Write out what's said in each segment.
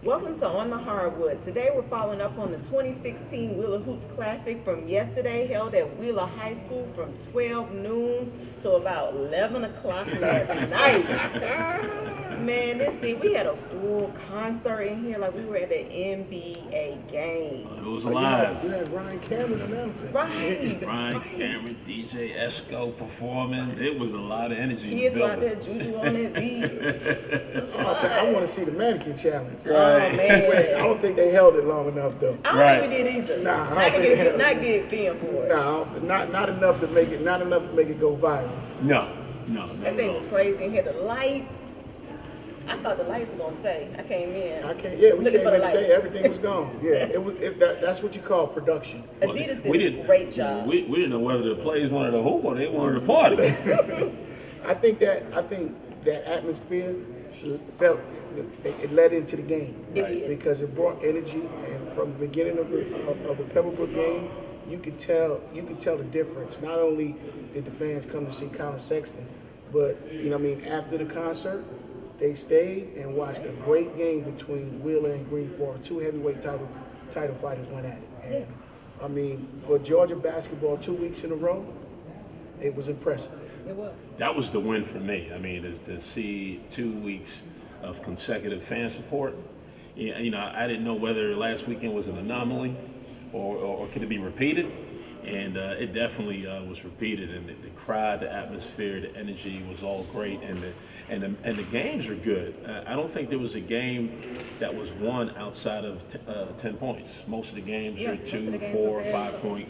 Welcome to On the Hardwood. Today we're following up on the 2016 Wheeler Hoops Classic from yesterday, held at Wheeler High School from 12 noon to about 11 o'clock last night. Man, this thing, we had a full concert in here like we were at an NBA game. It was live. You had Ryan Cameron announcing. Right. Ryan Cameron, DJ Esco performing. It was a lot of energy. Kids were out there, Juju on that beat. I want to see the mannequin challenge. Oh, man. I don't think they held it long enough though. I don't think we did either. Nah, not get film for it. No, not enough to make it. Not enough to make it go viral. No. That thing was crazy. And had the lights. I thought the lights were gonna stay. I came in. Yeah, we looking came for the in lights. today. Everything was gone. Yeah, that's what you call production. Adidas did a great job. We didn't know whether the players wanted to hoop or they wanted to party. I think that atmosphere it led into the game, right? Because it brought energy, and from the beginning of the Pebblebrook game, you could tell the difference. Not only did the fans come to see Colin Sexton, but after the concert, they stayed and watched a great game between Wheeler and Green Forest. Two heavyweight title fighters went at it. And for Georgia basketball 2 weeks in a row, it was impressive. It was. That was the win for me. To see 2 weeks of consecutive fan support. I didn't know whether last weekend was an anomaly or could it be repeated. And it definitely was repeated, and the crowd, the atmosphere, the energy was all great, and the games are good. I don't think there was a game that was won outside of 10 points. Most of the games are 2, 4, 5 point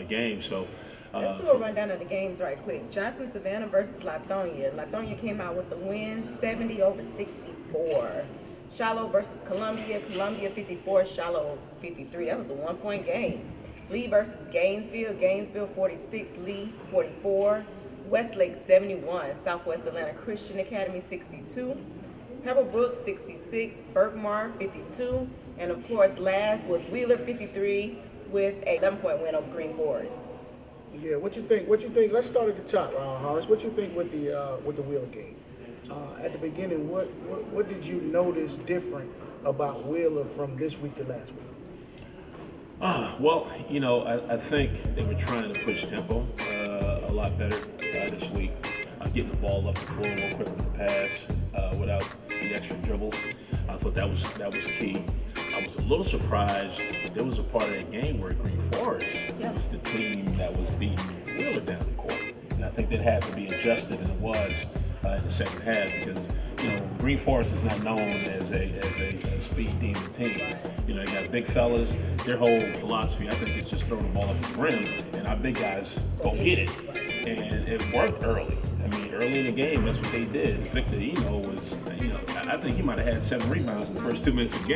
games. So let's do a rundown of the games right quick. Johnson Savannah versus Lithonia. Lithonia came out with the win, 70-64. Shiloh versus Columbia. Columbia 54, Shiloh 53. That was a 1 point game. Lee versus Gainesville. Gainesville 46, Lee 44. Westlake 71, Southwest Atlanta Christian Academy 62. Pebblebrook 66, Berkmar 52. And of course, last was Wheeler 53 with a 11-point win over Green Forest. Yeah, what you think? Let's start at the top, Horace. What you think with the Wheeler game? At the beginning, what did you notice different about Wheeler from this week to last week? Well, I think they were trying to push tempo a lot better this week, getting the ball up the floor more quick with the pass without the extra dribbles. I thought that was key. I was a little surprised that there was a part of that game where Green Forest was the team that was beating Wheeler down the court, and I think that had to be adjusted, and it was in the second half because Green Forest is not known as a speed demon team. They got big fellas. Their whole philosophy, I think, is just throw the ball up the rim, and our big guys go get it. And it worked early. Early in the game, that's what they did. Victor was, I think he might have had 7 rebounds in the first 2 minutes of the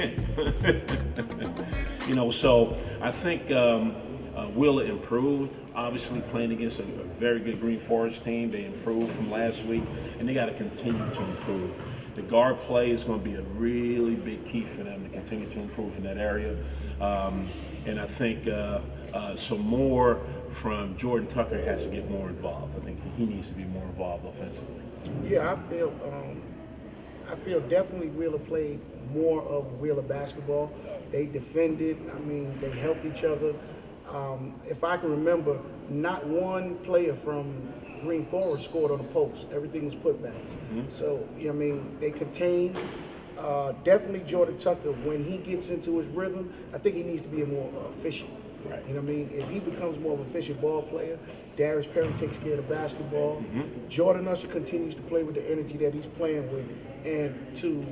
game. So I think Wheeler improved. Obviously, playing against a very good Green Forest team, they improved from last week, and they got to continue to improve. The guard play is going to be a really big key for them to continue to improve in that area. And I think some more from Jordan Tucker has to get more involved. I think he needs to be more involved offensively. Yeah, I feel definitely Wheeler played more of Wheeler basketball. They defended. They helped each other. If I can remember, not one player from Green Forest scored on the post. Everything was putbacks. So, they contained. Definitely Jordan Tucker, when he gets into his rhythm, I think he needs to be more efficient. Right. If he becomes more of an efficient ball player, Darius Perry takes care of the basketball. Jordan Usher continues to play with the energy that he's playing with. And to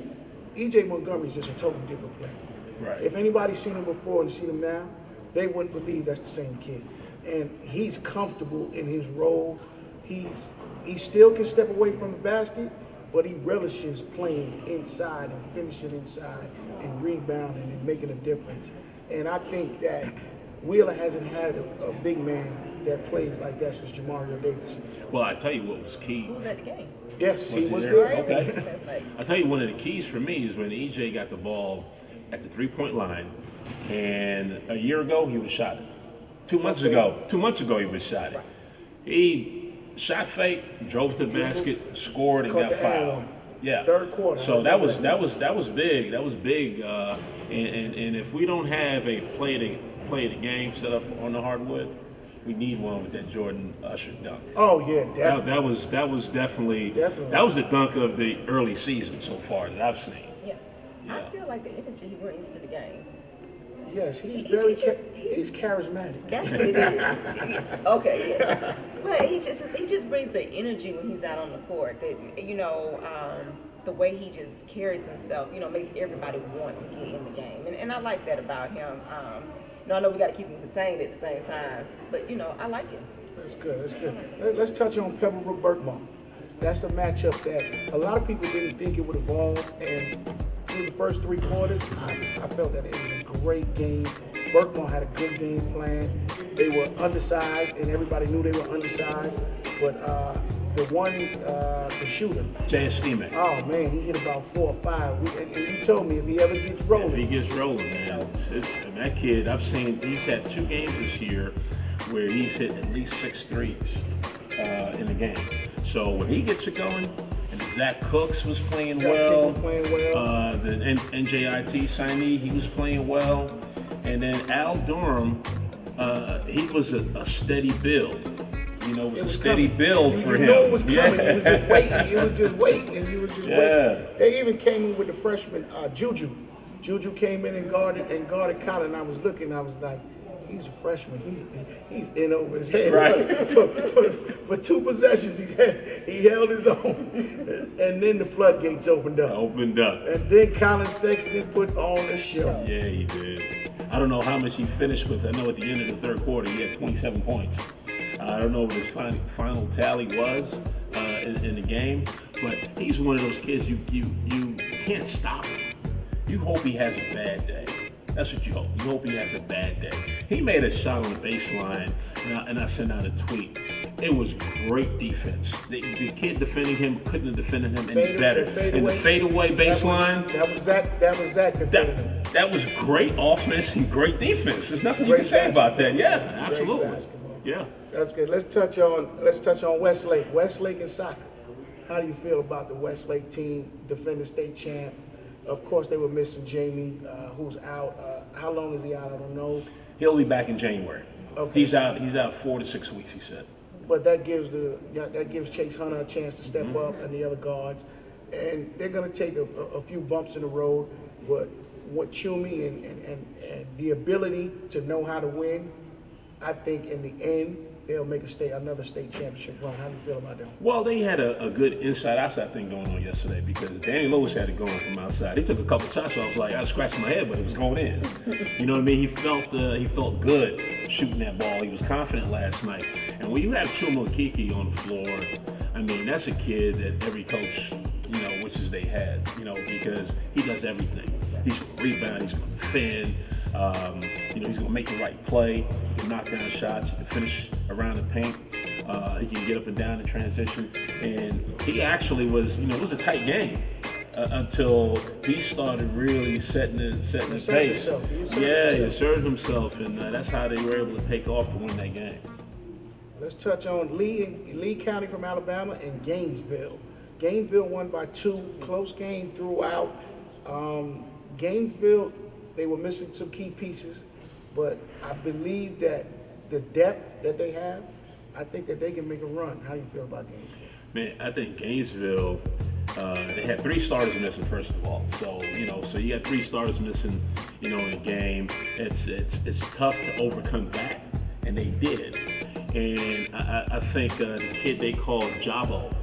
E.J. Montgomery is just a totally different player. Right. If anybody's seen him before and seen him now, they wouldn't believe that's the same kid. And he's comfortable in his role. He still can step away from the basket, but he relishes playing inside and finishing inside and rebounding and making a difference. And I think that Wheeler hasn't had a big man that plays like that since Jamario Davis. Well, I tell you what was key. Who was at the game? Yes, he was there. there. Okay. I tell you, one of the keys for me is when EJ got the ball at the 3-point line, and a year ago he was shot. 2 months ago he was shot. He shot fake, drove to the basket, scored, and got fouled. Yeah. Third quarter. So that was big. That was big. And if we don't have a play the game set up on the hardwood, we need one with that Jordan Usher dunk. Oh yeah, definitely. That was definitely that was the dunk of the early season so far that I've seen. Yeah. I still like the energy he brings to the game. Yes, he's charismatic. That's what it is. Okay, yes. But he just brings the energy when he's out on the court. That the way he just carries himself, makes everybody want to get in the game. And I like that about him. I know we got to keep him contained at the same time, but I like it. That's good. That's good. Let's touch on Pebblebrook Berkmont. That's a matchup that a lot of people didn't think it would evolve, and through the first 3 quarters, I felt that it was a great game. Berkmont had a good game plan. They were undersized, and everybody knew they were undersized. But the shooter, Eastmond. Oh man, he hit about 4 or 5. And you told me if he ever gets rolling. If he gets rolling, man, and that kid, he's had 2 games this year where he's hit at least 6 threes in the game. So when he gets it going, and Zach Cooks was playing well. The NJIT signee, he was playing well. And then Al Durham, he was a steady build. It was a steady build for him. You know it was coming. He was just waiting. He was just waiting. They even came in with the freshman Juju. Juju came in and guarded Colin. I was looking. I was like, he's a freshman. He's in over his head. Right. For 2 possessions, he held his own. And then the floodgates opened up. And then Colin Sexton put on the show. Yeah, he did. I don't know how much he finished with. I know at the end of the 3rd quarter, he had 27 points. I don't know what his final tally was in the game, but he's one of those kids you can't stop him. You hope he has a bad day. That's what you hope. You hope he has a bad day. He made a shot on the baseline, and I sent out a tweet. It was great defense. The kid defending him couldn't have defended him any better. And the fadeaway baseline. That was Zach defending him. That was great offense and great defense. There's nothing you can say about that. Yeah, absolutely. Yeah. That's good. Let's touch on Westlake. Westlake and soccer. How do you feel about the Westlake team defending state champs? Of course, they were missing Jamie, who's out. How long is he out? I don't know. He'll be back in January. Okay. He's out 4 to 6 weeks, he said. But that gives Chase Hunter a chance to step up and the other guards, and they're going to take a few bumps in the road. But what Chumie and the ability to know how to win, I think in the end they'll make another state championship run. How do you feel about that? Well, they had a good inside-outside thing going on yesterday because Danny Lewis had it going from outside. He took a couple shots, so I was like, I was scratching my head, but it was going in. You know what I mean? He felt good shooting that ball. He was confident last night. And when you have Chuma Okeke on the floor, I mean, that's a kid that every coach, wishes they had, because he does everything. He's going to rebound, he's going to defend, he's going to make the right play, he can knock down shots, he can finish around the paint, he can get up and down in transition, and he actually was, it was a tight game until he started really setting the pace. He asserted himself, and that's how they were able to take off to win that game. Let's touch on Lee County from Alabama and Gainesville. Gainesville won by 2, close game throughout. Gainesville, they were missing some key pieces, but I believe that the depth that they have, I think that they can make a run. How do you feel about Gainesville? Man, I think Gainesville, they had 3 starters missing, first of all. So you got 3 starters missing, in a game. It's tough to overcome that, and they did. And I think the kid they called Jabo,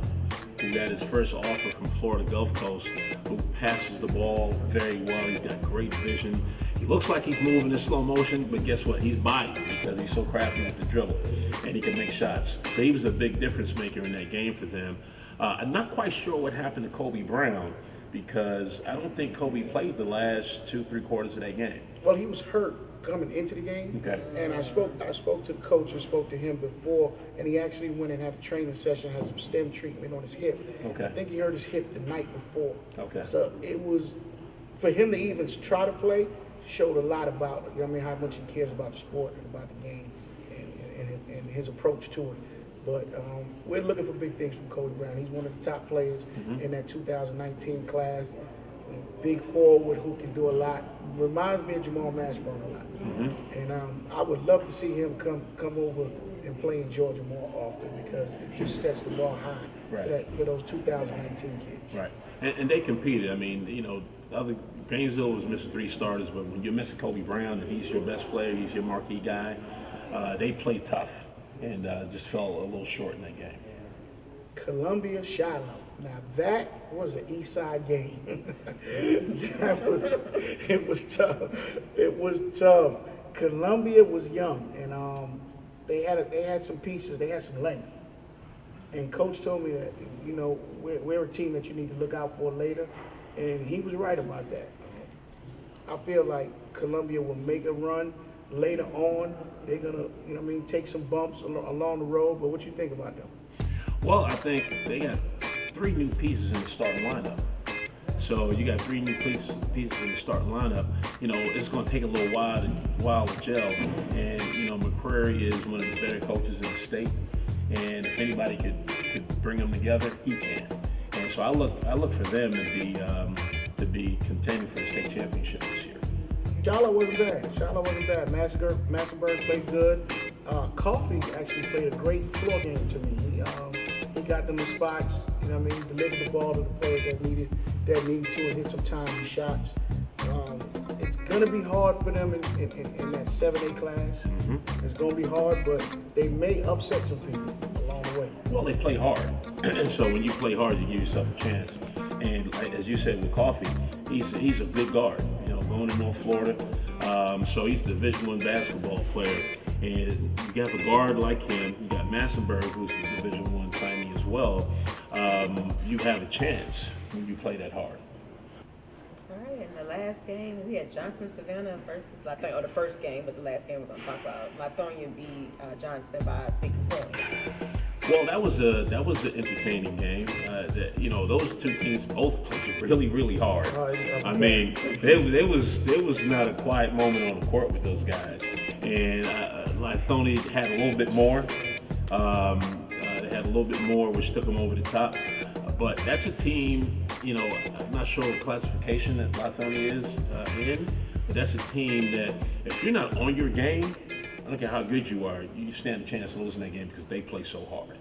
who got his first offer from Florida Gulf Coast, who passes the ball very well. He's got great vision. He looks like he's moving in slow motion, but guess what? He's bodied because he's so crafty with the dribble, and he can make shots. So he was a big difference maker in that game for them. I'm not quite sure what happened to Kobe Brown because I don't think Kobe played the last 2-3 quarters of that game. Well, he was hurt coming into the game. Okay. And I spoke to the coach and spoke to him before, and he actually went and had a training session, had some stem treatment on his hip. Okay. I think he hurt his hip the night before. Okay. So it was, for him to even try to play, showed a lot about, how much he cares about the sport and about the game and his approach to it. But we're looking for big things from Kobe Brown. He's one of the top players in that 2019 class. Big forward who can do a lot. Reminds me of Jamal Mashburn a lot. And I would love to see him come over and play in Georgia more often, because it just sets the bar high for those 2019 kids. Right. And they competed. I mean, you know, Gainesville was missing 3 starters, but when you're missing Kobe Brown and he's your best player, he's your marquee guy, they played tough and just fell a little short in that game. Columbia Shiloh. Now that was an East Side game. It was tough. It was tough. Columbia was young, and they had some pieces. They had some length. And Coach told me that, you know, we're a team that you need to look out for later, and he was right about that. I feel like Columbia will make a run later on. They're gonna, you know, what I mean, take some bumps along the road. But what you think about them? Well, I think they got 3 new pieces in the starting lineup. So you got 3 new pieces in the starting lineup. You know, it's going to take a little while to gel. And you know, McCrary is one of the better coaches in the state. And if anybody could bring them together, he can. And so I look for them to be contending for the state championship this year. Shiloh wasn't bad. Massenburg played good. Coffee actually played a great floor game to me. He got them in spots. You know what I mean? Delivered the ball to the players that needed to, and hit some timely shots. It's gonna be hard for them in that 7A class. It's gonna be hard, but they may upset some people along the way. Well, they play hard, and so when you play hard, you give yourself a chance. And as you said with Coffee, he's a good guard. You know, going to North Florida, so he's a Division I basketball player. And you have a guard like him. You got Massenburg, who's a Division I signee as well. You have a chance when you play that hard. All right, in the last game, we had Johnson-Savannah versus Lithonia, or the first game, but the last game we're going to talk about. Lithonia beat Johnson by 6 points. Well, that was an entertaining game. You know, those 2 teams both played really, really hard. I mean, there was not a quiet moment on the court with those guys. And Lithonia had a little bit more. They had a little bit more, which took them over the top. But that's a team, you know, I'm not sure what classification that Lithonia is in, but that's a team that if you're not on your game, I don't care how good you are, you stand a chance of losing that game because they play so hard.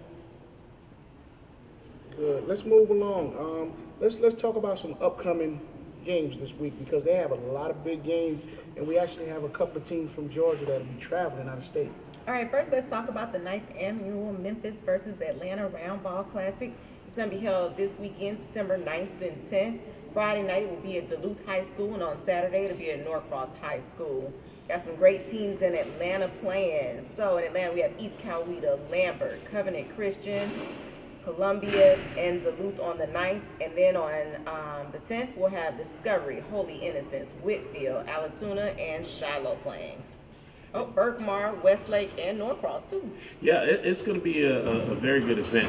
Good. Let's move along. Let's talk about some upcoming games this week, because they have a lot of big games, and we actually have a couple of teams from Georgia that will be traveling out of state. All right, first let's talk about the 9th annual Memphis versus Atlanta Round Ball Classic. It's going to be held this weekend, December 9th and 10th. Friday night will be at Duluth High School, and on Saturday it'll be at Norcross High School. Got some great teams in Atlanta playing. So in Atlanta we have East Coweta, Lambert, Covenant Christian, Columbia, and Duluth on the 9th. And then on the 10th we'll have Discovery, Holy Innocents, Whitfield, Allatoona, and Shiloh playing. Oh, Berkmar, Westlake, and Norcross too. Yeah, it's going to be a very good event.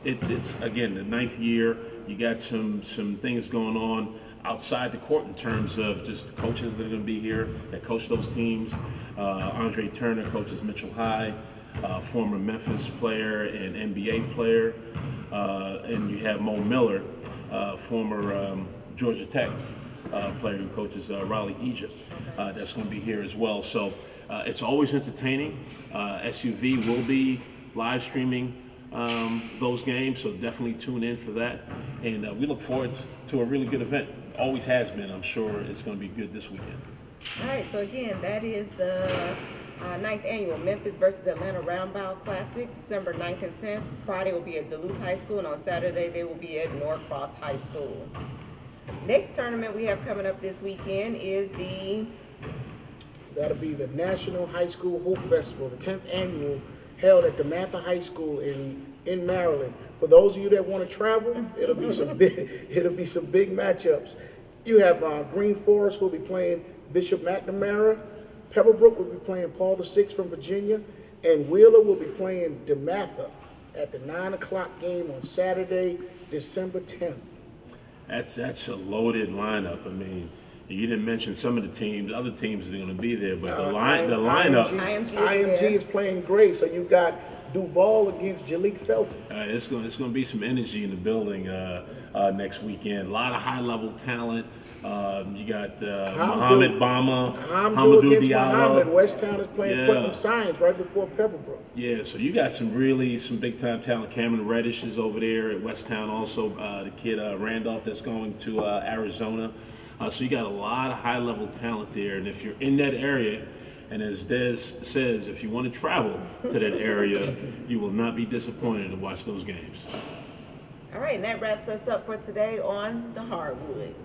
It's again the 9th year. You got some things going on outside the court in terms of just the coaches that are going to be here that coach those teams. Andre Turner coaches Mitchell High, former Memphis player and NBA player, and you have Mo Miller, former Georgia Tech player who coaches Raleigh, Egypt. That's going to be here as well. So it's always entertaining. SUV will be live streaming those games, so definitely tune in for that. And we look forward to a really good event. Always has been. I'm sure it's going to be good this weekend. All right, so again, that is the 9th annual Memphis versus Atlanta Round Ball Classic, December 9th and 10th. Friday will be at Duluth High School, and on Saturday they will be at Norcross High School. Next tournament we have coming up this weekend is That'll be the National High School Hoop Festival, the 10th annual, held at the Mather High School in Maryland. For those of you that want to travel, it'll be some big matchups. You have Green Forest who'll be playing Bishop McNamara. Pebblebrook will be playing Paul VI from Virginia, and Wheeler will be playing DeMatha at the 9 o'clock game on Saturday, December 10th. That's a loaded lineup. I mean, You didn't mention some of the teams, other teams that are going to be there, but the lineup. IMG is playing great. So you got Duval against Jalik Felton. It's going to be some energy in the building next weekend. A lot of high-level talent. You got Mohamed Bama, Hamdou against Mohamed. West Town is playing Putnam Science right before Pepperbrook. Yeah, so you got some big-time talent. Cameron Reddish is over there at West Town also. The kid Randolph that's going to Arizona. So you got a lot of high-level talent there. And if you're in that area, and as Des says, if you want to travel to that area, you will not be disappointed to watch those games. All right, and that wraps us up for today on the Hardwood.